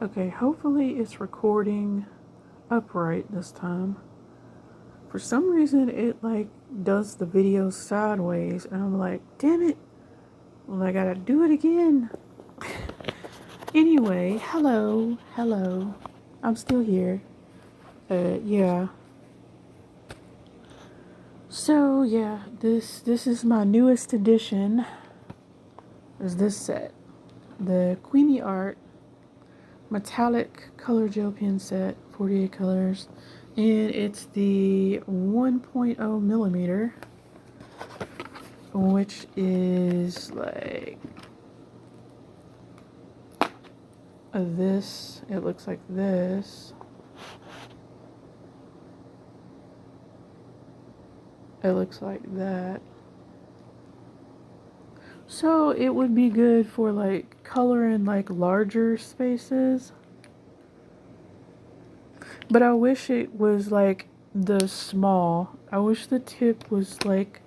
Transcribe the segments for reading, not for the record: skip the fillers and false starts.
Okay, hopefully it's recording upright this time. For some reason it like does the video sideways and I'm like, damn it. Well, I gotta do it again. Anyway, hello. I'm still here. Yeah. So yeah, this is my newest addition. Is this set. The Qimiart metallic color gel pen set, 48 colors, and it's the 1.0 millimeter, which is like this. It looks like this. It looks like that. So it would be good for like coloring like larger spaces. But I wish it was like the small. I wish the tip was like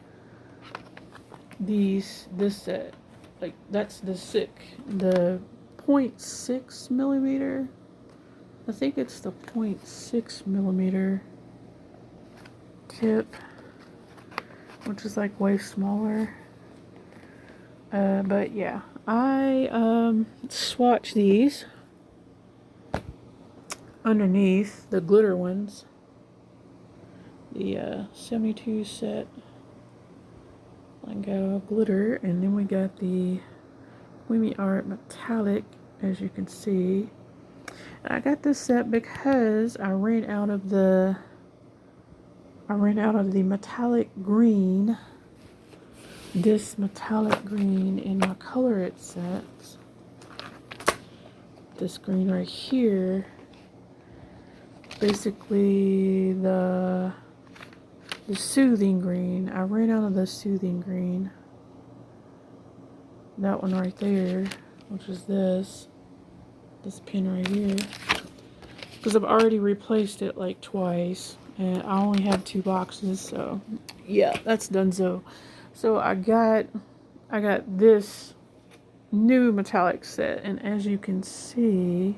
this set. Like that's the the 0.6 millimeter. I think it's the 0.6 millimeter tip, which is like way smaller. But yeah, I swatch these underneath the glitter ones. The 72 set like glitter, and then we got the Qimiart metallic, as you can see. I got this set because I ran out of the metallic green. This metallic green in my color it sets. This green right here. Basically the soothing green. I ran out of the soothing green. That one right there, which is this pen right here. Because I've already replaced it like twice. And I only have 2 boxes, so yeah, that's donezo. So I got this new metallic set, and as you can see,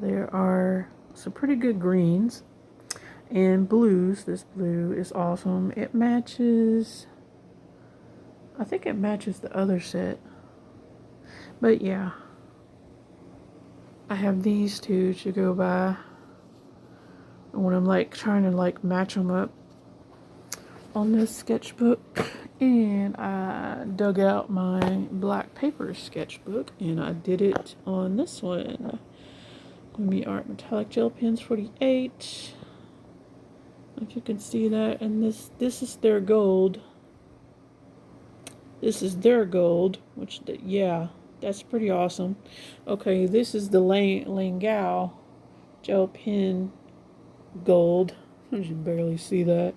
there are some pretty good greens and blues. This blue is awesome. It matches, I think it matches the other set. But yeah, I have these two to go by when I'm like trying to like match them up on this sketchbook. And I dug out my black paper sketchbook and I did it on this one. Qimiart metallic gel pens, 48. If you can see that, and this is their gold. This is their gold, which yeah, that's pretty awesome. Okay, this is the Langao gel pen gold. You can barely see that.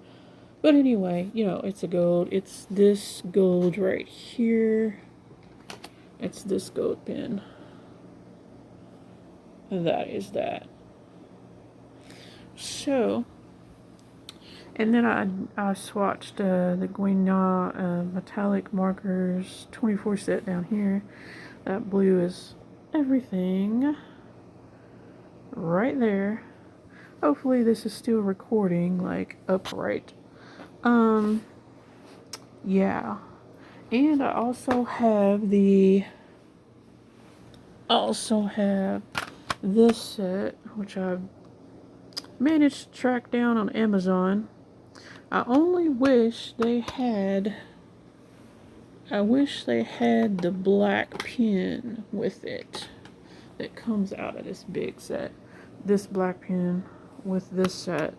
But anyway, you know, it's a gold. It's this gold right here. It's this gold pen. And that is that. So, and then I swatched the Guignard metallic markers 24 set down here. That blue is everything right there. Hopefully this is still recording like upright. Yeah. And I also have this set, which I've managed to track down on Amazon. I only wish they had the black pen with it that comes out of this big set. This black pen with this set.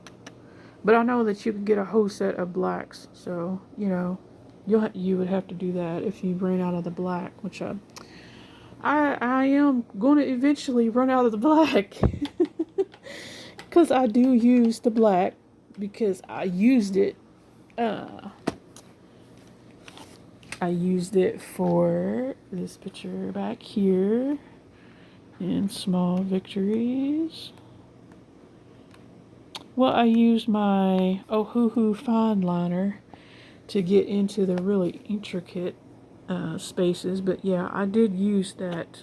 But I know that you can get a whole set of blacks, so you know you would have to do that if you ran out of the black, which I am going to eventually run out of the black. Because I do use the black, because I used it for this picture back here in Small Victories. Well, I used my Ohuhu fine liner to get into the really intricate spaces, but yeah, I did use that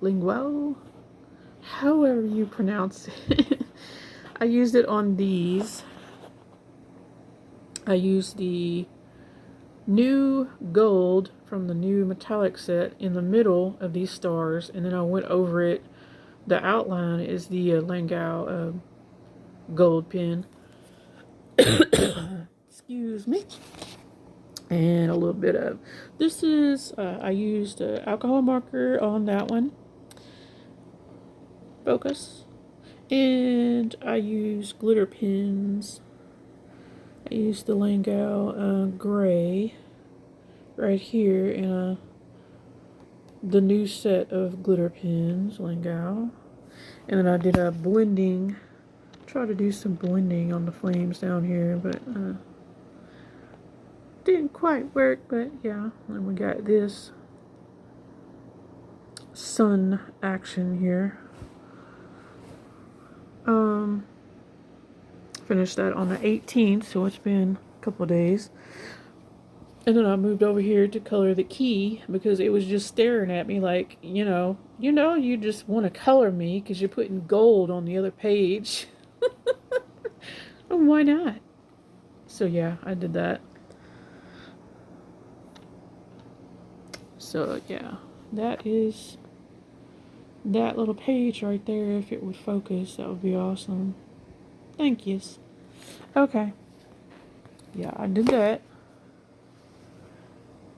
linguo, however you pronounce it. I used it on these. I used the new gold from the new metallic set in the middle of these stars, and then I went over it. The outline is the Langau gold pen. Excuse me. And a little bit of this is I used alcohol marker on that one. Focus. And I used glitter pens. I used the Langau gray right here in the new set of glitter pens, Langau. And then I did a blending. Try to do some blending on the flames down here, but didn't quite work. But yeah, and we got this sun action here. Finished that on the 18th, so it's been a couple of days. And then I moved over here to color the key because it was just staring at me like, you just want to color me because you're putting gold on the other page. And why not? So yeah, I did that. So yeah, that is that little page right there. If it would focus, that would be awesome. Thank yous. Okay. Yeah, I did that.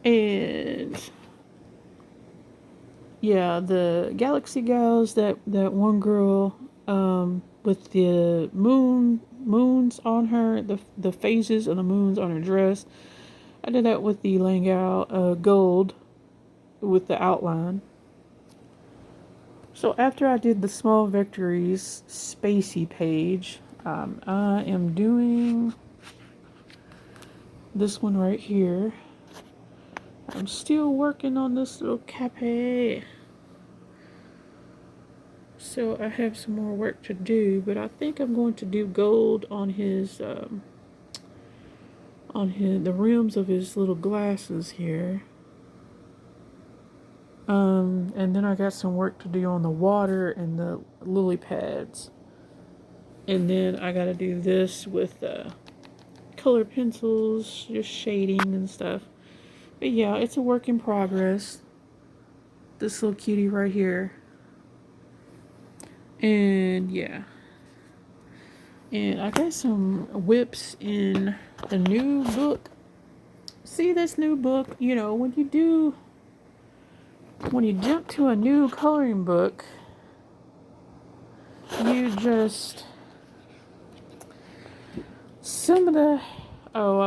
And yeah, the Galaxy Gals, that one girl with the moons on her, the phases of the moons on her dress. I did that with the Langau gold with the outline. So after I did the Small Victories Spacey page, I am doing this one right here. I'm still working on this little cape. So I have some more work to do, but I think I'm going to do gold on the rims of his little glasses here. And then I got some work to do on the water and the lily pads. And then I gotta do this with color pencils, just shading and stuff. But yeah, it's a work in progress. This little cutie right here. And yeah. And I got some WIPs in the new book. See this new book? When you jump to a new coloring book, I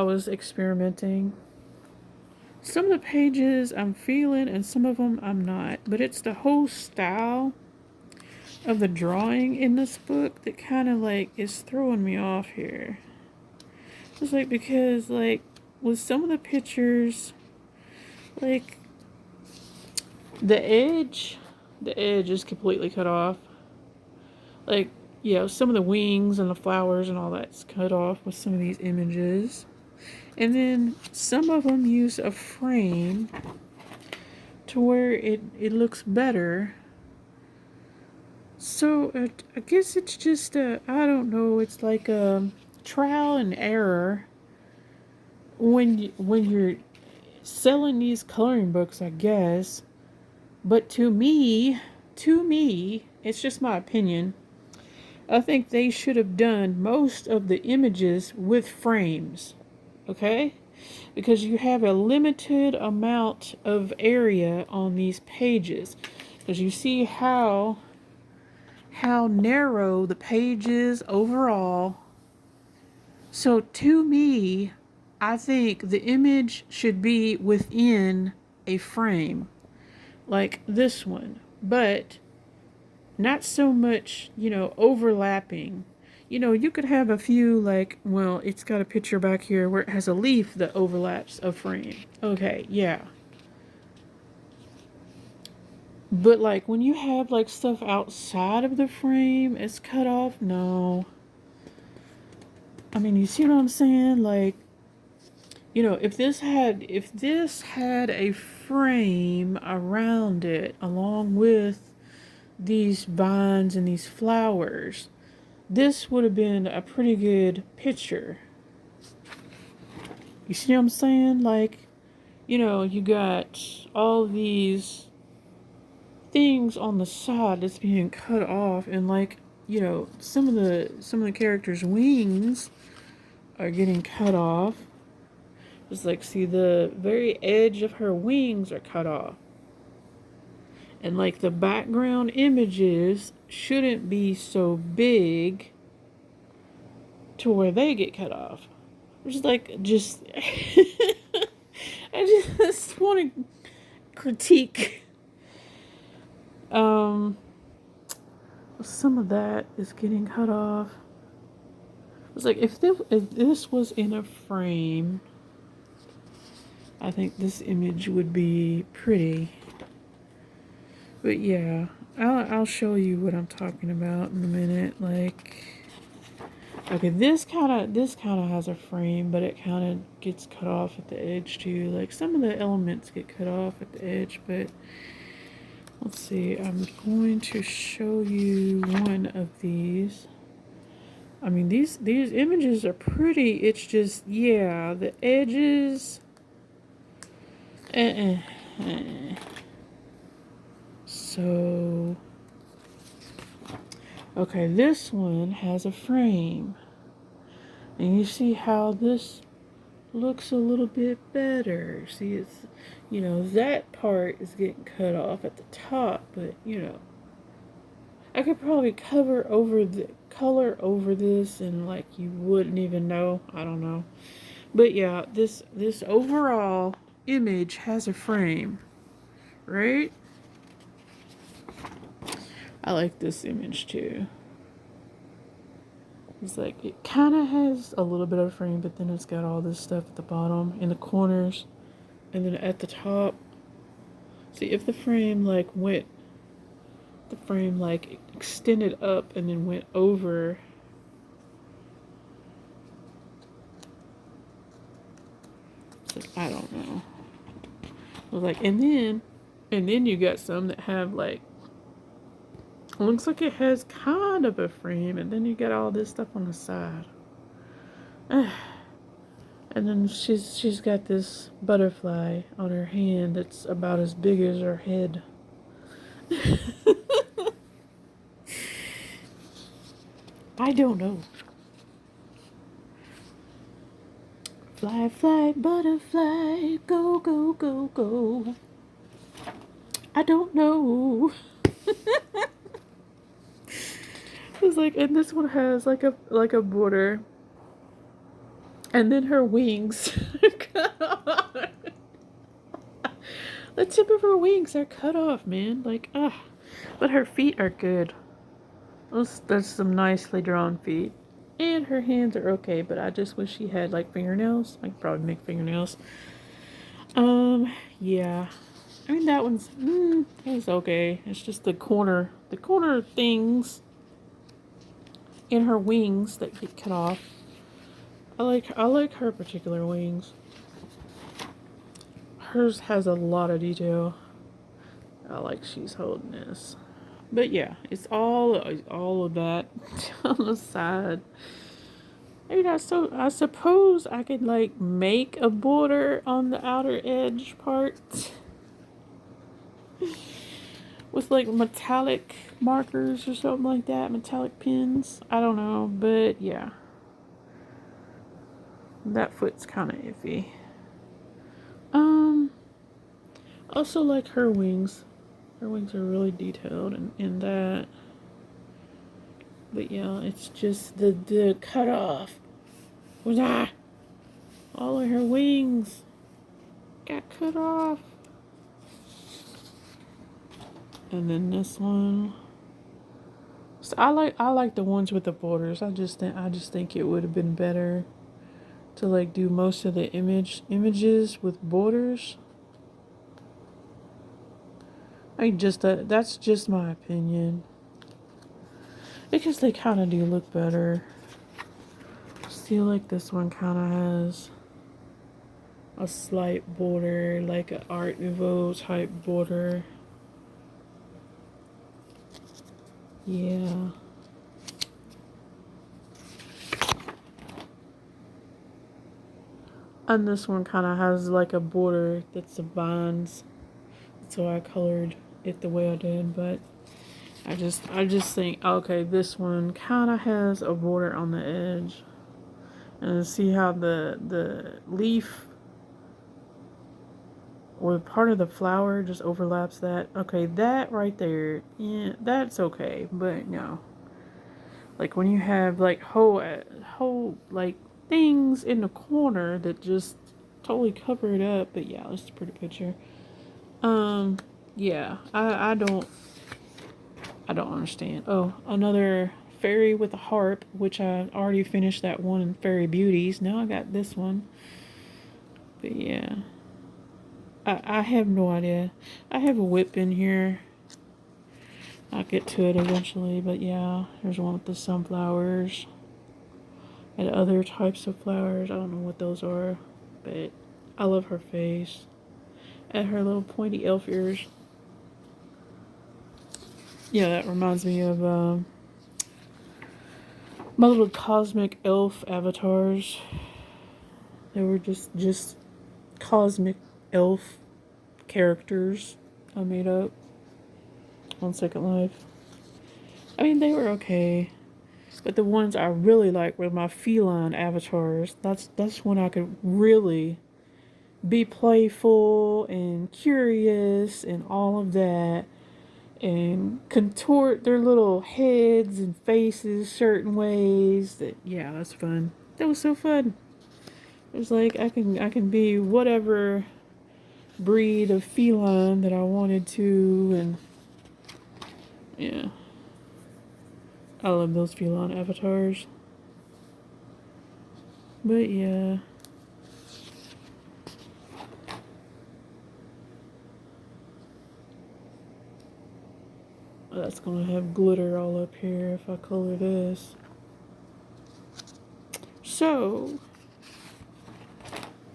was experimenting. Some of the pages I'm feeling and some of them I'm not. But it's the whole style of the drawing in this book that kind of is throwing me off here. It's because with some of the pictures, the edge is completely cut off. Some of the wings and the flowers and all that's cut off with some of these images. And then some of them use a frame to where it looks better. So I guess it's just I don't know, it's like a trial and error when you're selling these coloring books, I guess. But to me, it's just my opinion. I think they should have done most of the images with frames. Okay? Because you have a limited amount of area on these pages. Because you see how narrow the page is overall. So to me, I think the image should be within a frame. Like this one. But not so much, overlapping. You could have a few it's got a picture back here where it has a leaf that overlaps a frame. Okay, yeah. But when you have stuff outside of the frame, it's cut off. No. I mean, you see what I'm saying? You know, if this had a frame around it along with these vines and these flowers, this would have been a pretty good picture. You see what I'm saying? Like, you know, you got all these things on the side that's being cut off, and like, you know, some of the characters' wings are getting cut off. Just like, see, the very edge of her wings are cut off. And like the background images shouldn't be so big to where they get cut off. Which is like, just, I just want to critique. Some of that is getting cut off. It's like, if this was in a frame, I think this image would be pretty. But yeah, I'll show you what I'm talking about in a minute. Like, okay, this kind of has a frame, but it kind of gets cut off at the edge too. Like, some of the elements get cut off at the edge, but let's see. I'm going to show you one of these. I mean, these images are pretty. It's just, yeah, the edges. So, okay, this one has a frame. And you see how this looks a little bit better. See, it's, you know, that part is getting cut off at the top, but, you know, I could probably color over this and like you wouldn't even know. I don't know. But yeah, this overall image has a frame, right? I like this image too. It's like, it kind of has a little bit of a frame, but then it's got all this stuff at the bottom, in the corners, and then at the top. See, if the frame like extended up and then went over. It's like, I don't know. It was like, and then you got some that have like, looks like it has kind of a frame, and then you got all this stuff on the side. And then she's got this butterfly on her hand that's about as big as her head. I don't know. Fly, fly, butterfly, go, go, go, go. I don't know. It's like, and this one has like a border, and then her wings are cut off. The tip of her wings are cut off, man. Like, but her feet are good. That's some nicely drawn feet, and her hands are okay. But I just wish she had like fingernails. I could probably make fingernails. Yeah. I mean, that one's it's okay. It's just the corner things in her wings that get cut off. I like her particular wings. Hers has a lot of detail. I like she's holding this. But yeah, it's all of that on the side. Maybe I suppose I could like make a border on the outer edge part with like metallic markers or something like that, metallic pins. I don't know, but yeah. That foot's kind of iffy. Also like her wings. Her wings are really detailed in that. But yeah, it's just the cut off. All of her wings got cut off. And then this one. So I like the ones with the borders. I just think it would have been better to like do most of the images with borders. That's just my opinion. Because they kind of do look better. Still like this one kind of has a slight border, like an Art Nouveau type border. Yeah. And this one kind of has like a border that's the vines. So I colored it the way I did, but I just think, okay, this one kind of has a border on the edge. And see how the leaf or part of the flower just overlaps that. Okay, that right there, yeah, that's okay. But no, like when you have like whole like things in the corner that just totally cover it up. But yeah, that's a pretty picture. Yeah, I don't understand. Oh, another fairy with a harp, which I already finished that one in Fairy Beauties. Now I got this one. But yeah, I have no idea. I have a WIP in here. I'll get to it eventually, but yeah, there's one with the sunflowers and other types of flowers. I don't know what those are, but I love her face and her little pointy elf ears. Yeah, that reminds me of my little cosmic elf avatars. They were just cosmic elf characters I made up on Second Life. I mean, they were okay, but the ones I really liked were my feline avatars. That's when I could really be playful and curious and all of that, and contort their little heads and faces certain ways. That yeah, that's fun. That was so fun. It was like I can be whatever breed of feline that I wanted to, and yeah, I love those feline avatars. But yeah, that's gonna have glitter all up here if I color this. So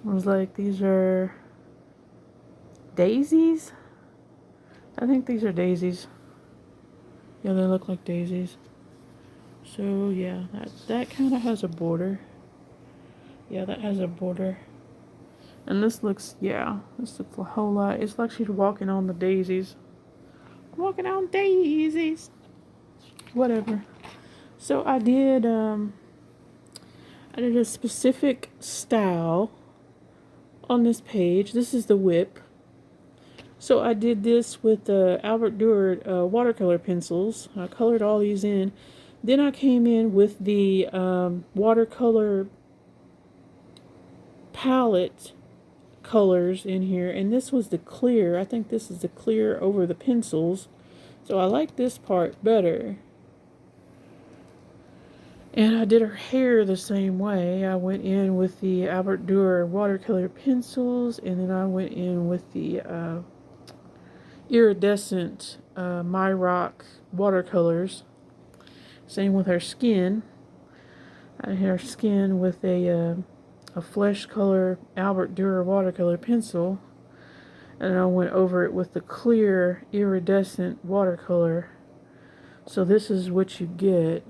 I was like, these are daisies. I think these are daisies. Yeah, they look like daisies. So yeah, that kind of has a border. Yeah, that has a border. And this looks, yeah, this looks a whole lot. It's like she's walking on the daisies. Walking on daisies. Whatever. So I did a specific style on this page. This is the WIP. So I did this with the Albert Durer watercolor pencils. I colored all these in. Then I came in with the watercolor palette colors in here, and this was the clear. I think this is the clear over the pencils. So I like this part better. And I did her hair the same way. I went in with the Albert Durer watercolor pencils, and then I went in with the iridescent My Rock watercolors. Same with her skin. I did her skin with a flesh color Albert Durer watercolor pencil, and I went over it with the clear iridescent watercolor. So this is what you get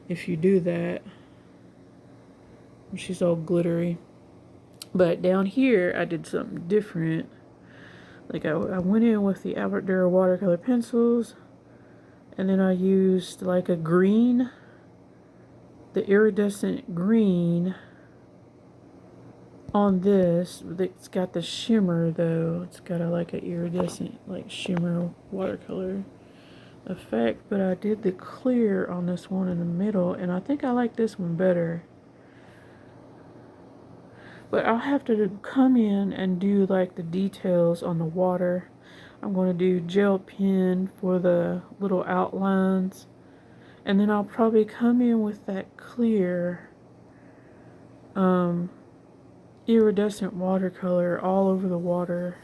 if you do that. She's all glittery. But down here, I did something different. Like I went in with the Albert Durer watercolor pencils, and then I used like a green, the iridescent green on this. It's got the shimmer though. It's got like an iridescent like shimmer watercolor effect, but I did the clear on this one in the middle, and I think I like this one better. But I'll have to come in and do like the details on the water. I'm going to do gel pen for the little outlines, and then I'll probably come in with that clear iridescent watercolor all over the water.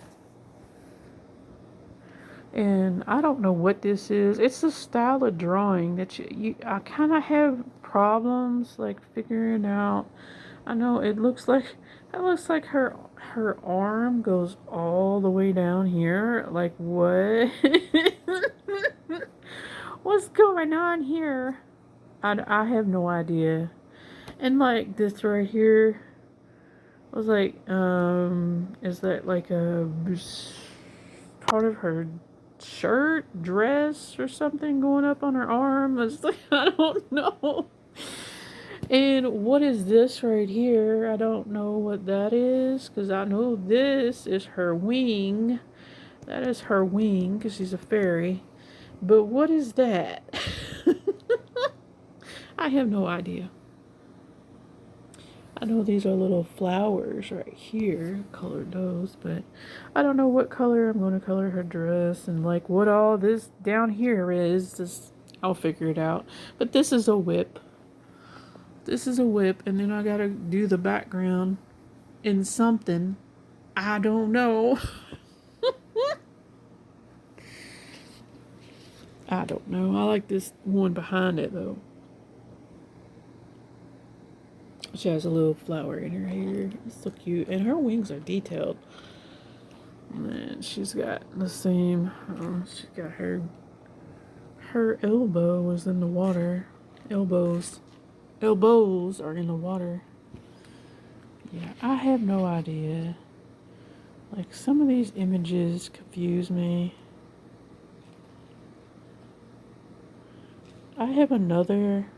And I don't know what this is. It's a style of drawing that I kind of have problems like figuring out. I know it looks like That looks like her arm goes all the way down here. Like what? What's going on here? I have no idea. And like this right here was like is that like a part of her shirt, dress, or something going up on her arm? It's like I don't know. And what is this right here? I don't know what that is because I know this is her wing. That is her wing because she's a fairy. But what is that? I have no idea. I know these are little flowers right here. Colored those, but I don't know what color I'm going to color her dress and like what all this down here is. Just, I'll figure it out. But this is a WIP. This is a WIP, and then I gotta do the background in something. I don't know. I don't know. I like this one behind it though. She has a little flower in her hair. It's so cute. And her wings are detailed. And then she's got the same, she's got her elbow is in the water. Elbows are in the water. Yeah, I have no idea. Like some of these images confuse me. I have another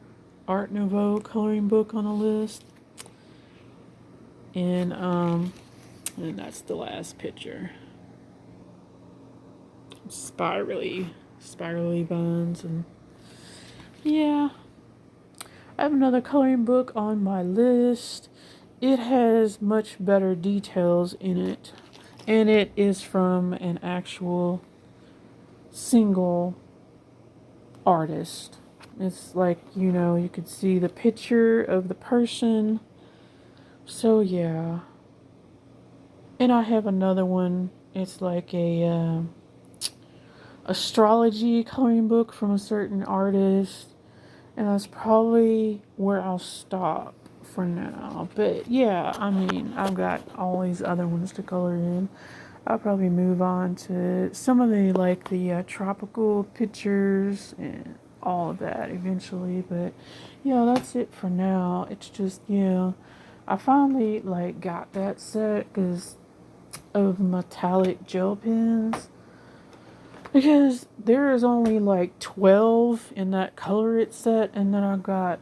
Art Nouveau coloring book on the list. And that's the last picture. Spirally buns, and yeah. I have another coloring book on my list. It has much better details in it. And it is from an actual single artist. It's like, you could see the picture of the person. So yeah. And I have another one. It's like a astrology coloring book from a certain artist. And that's probably where I'll stop for now. But yeah, I mean, I've got all these other ones to color in. I'll probably move on to some of the tropical pictures and all of that eventually. But yeah, that's it for now. It's just, I finally got that set because of metallic gel pens. Because there is only 12 in that color it set, and then I got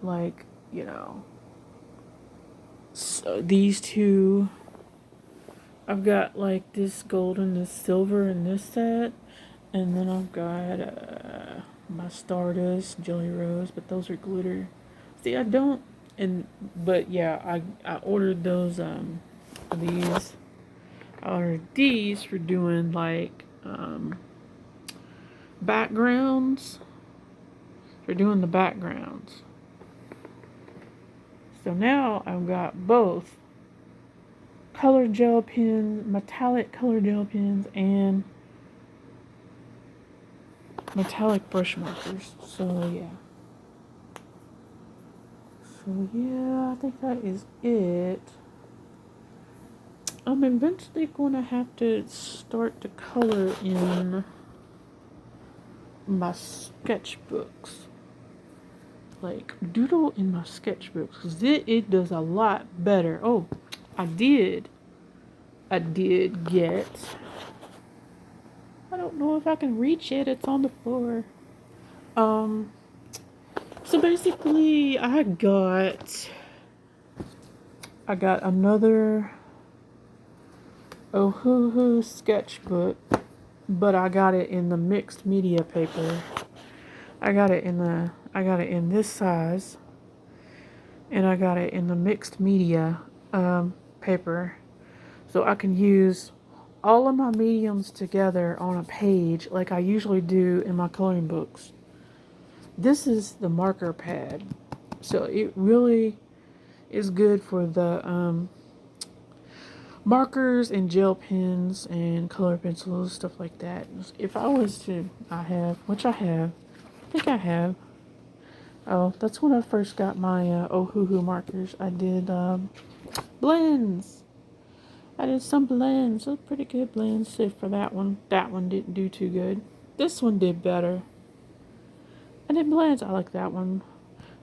so these two. I've got this gold and this silver in this set, and then I've got my Stardust, Jelly Rose, but those are glitter. See, I don't, but yeah, I ordered those these. I ordered these for doing backgrounds. For doing the backgrounds. So now I've got both color gel pens, metallic color gel pens, and metallic brush markers. So yeah. I think that is it. I'm eventually going to have to start to color in my sketchbooks. Doodle in my sketchbooks. Because it does a lot better. Oh, I did get... I don't know if I can reach it. It's on the floor. So basically, I got another Ohuhu sketchbook, but I got it in the mixed media paper. I got it in this size, and I got it in the mixed media paper, so I can use all of my mediums together on a page like I usually do in my coloring books. This is the marker pad, so it really is good for the markers and gel pens and color pencils, stuff like that. If I was to, I think I have. Oh, that's when I first got my Ohuhu markers. I did blends. I did some blends. Those pretty good blends, save for that one. That one didn't do too good. This one did better. I did blends. I like that one.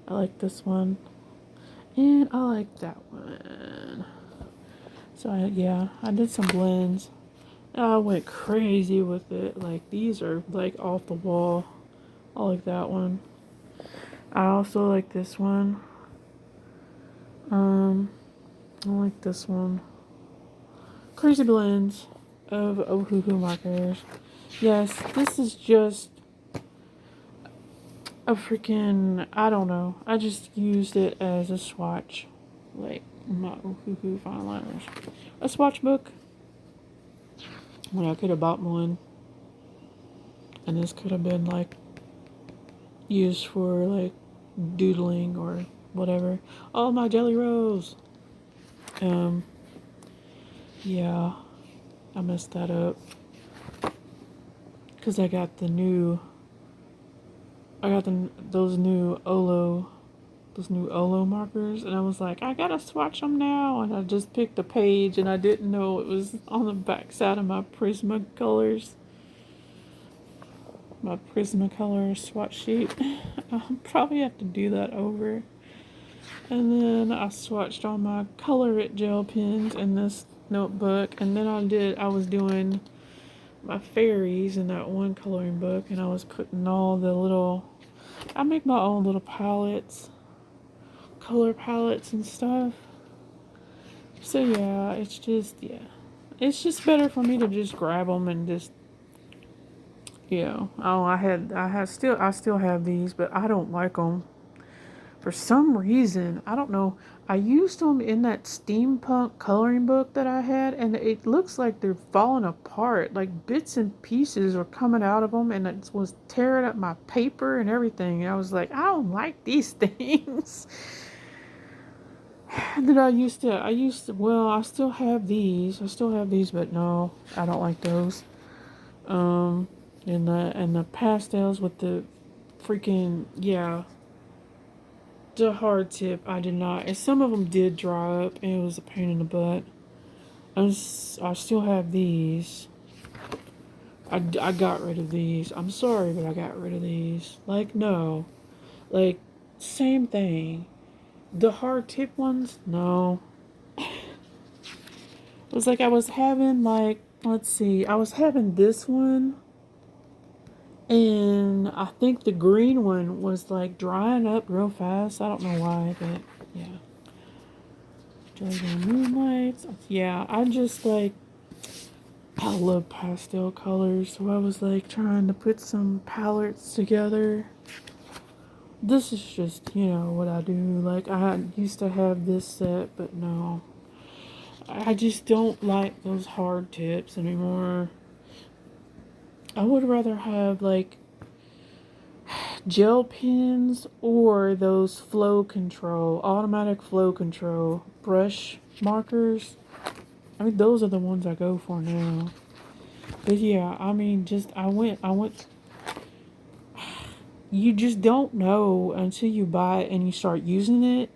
I like this one. And I like that one. So, yeah, I did some blends. I went crazy with it. Like, these are, like, off the wall. I like that one. I also like this one. I like this one. Crazy blends of Ohuhu markers. Yes, this is just a freaking, I don't know. I just used it as a swatch. Like, my Ohuhu fine liners. A swatch book. When I could have bought one. And this could have been, like, used for, like, doodling or whatever. Oh, my Jelly Rose. Yeah. I messed that up. Because I got those new those new Olo markers, and I was like, I gotta swatch them now, and I just picked a page, and I didn't know it was on the back side of my Prismacolor swatch sheet. I'll probably have to do that over. And then I swatched all my Color It gel pens in this notebook, and then I was doing my fairies in that one coloring book, and I was putting all the little, I make my own little palettes, color palettes and stuff. So yeah, it's just better for me to just grab them and just, oh, I still have these, but I don't like them. For some reason, I don't know. I used them in that steampunk coloring book that I had, and it looks like they're falling apart. Like bits and pieces are coming out of them, and it was tearing up my paper and everything. And I was like, I don't like these things. And then I still have these. But no, I don't like those. And the pastels with the freaking, yeah. The hard tip, I did not. And some of them did dry up, and it was a pain in the butt. I still have these. I got rid of these. I'm sorry, but I got rid of these. Like, no. Like, same thing. The hard tip ones, no. It was like I was having, like, let's see. I was having this one. And I think the green one was, like, drying up real fast. I don't know why, but, yeah. Dragon Moonlights. Yeah, I just like, I love pastel colors, so I was like trying to put some palettes together. This is just, what I do. Like, used to have this set, but no. I just don't like those hard tips anymore. I would rather have, like, gel pens or those automatic flow control brush markers. I mean, those are the ones I go for now. But yeah, I mean, I went, you just don't know until you buy it and you start using it.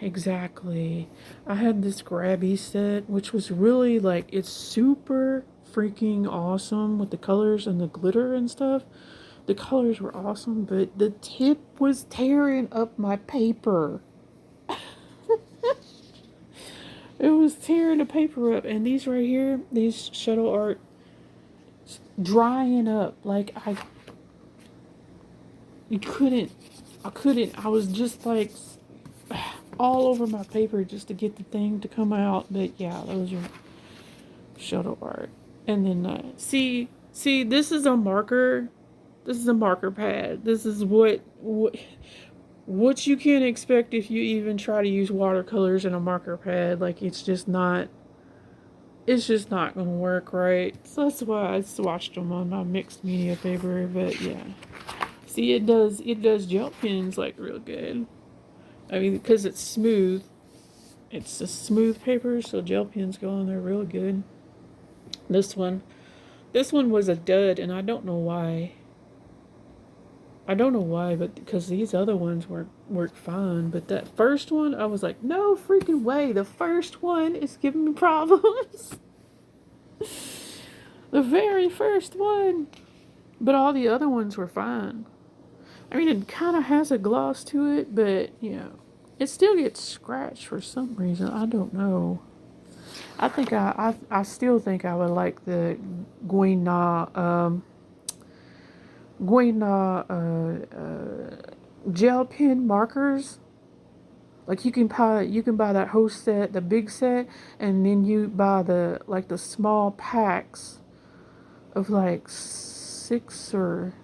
Exactly. I had this grabby set, which was really like, it's super freaking awesome with the colors and the glitter and stuff. The colors were awesome, but the tip was tearing up my paper. It was tearing the paper up, and these right here, these shuttle art, drying up. Like, I couldn't. I was just like all over my paper just to get the thing to come out. But yeah, those are shuttle art. And then, see, this is a marker. This is a marker pad. This is what you can expect if you even try to use watercolors in a marker pad. Like, it's just not gonna work right. So that's why I swatched them on my mixed media paper. But yeah, see, it does gel pens like real good. I mean, because it's smooth. It's a smooth paper, so gel pens go on there real good. This one was a dud, and I don't know why. I don't know why, but because these other ones work fine, but that first one, I was like, no freaking way. The first one is giving me problems. The very first one. But all the other ones were fine. I mean, it kind of has a gloss to it, but, you know, it still gets scratched for some reason. I don't know. I think I still think I would like the Guina gel pen markers. Like you can buy that whole set, the big set, and then you buy the small packs of like 6 or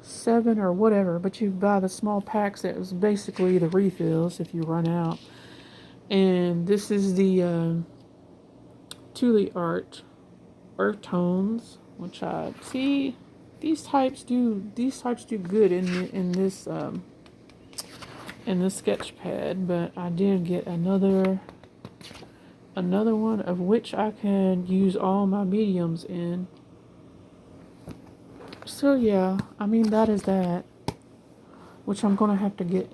7 or whatever. But you buy the small packs that was basically the refills if you run out. And this is the Tule Art Earth Tones, which I see these types do good in this sketch pad, but I did get another one of which I can use all my mediums in. So yeah, I mean that is that, which I'm gonna have to get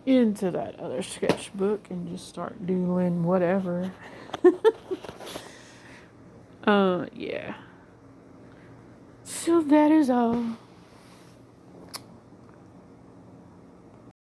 into that other sketchbook and just start doing whatever. Yeah. So that is all.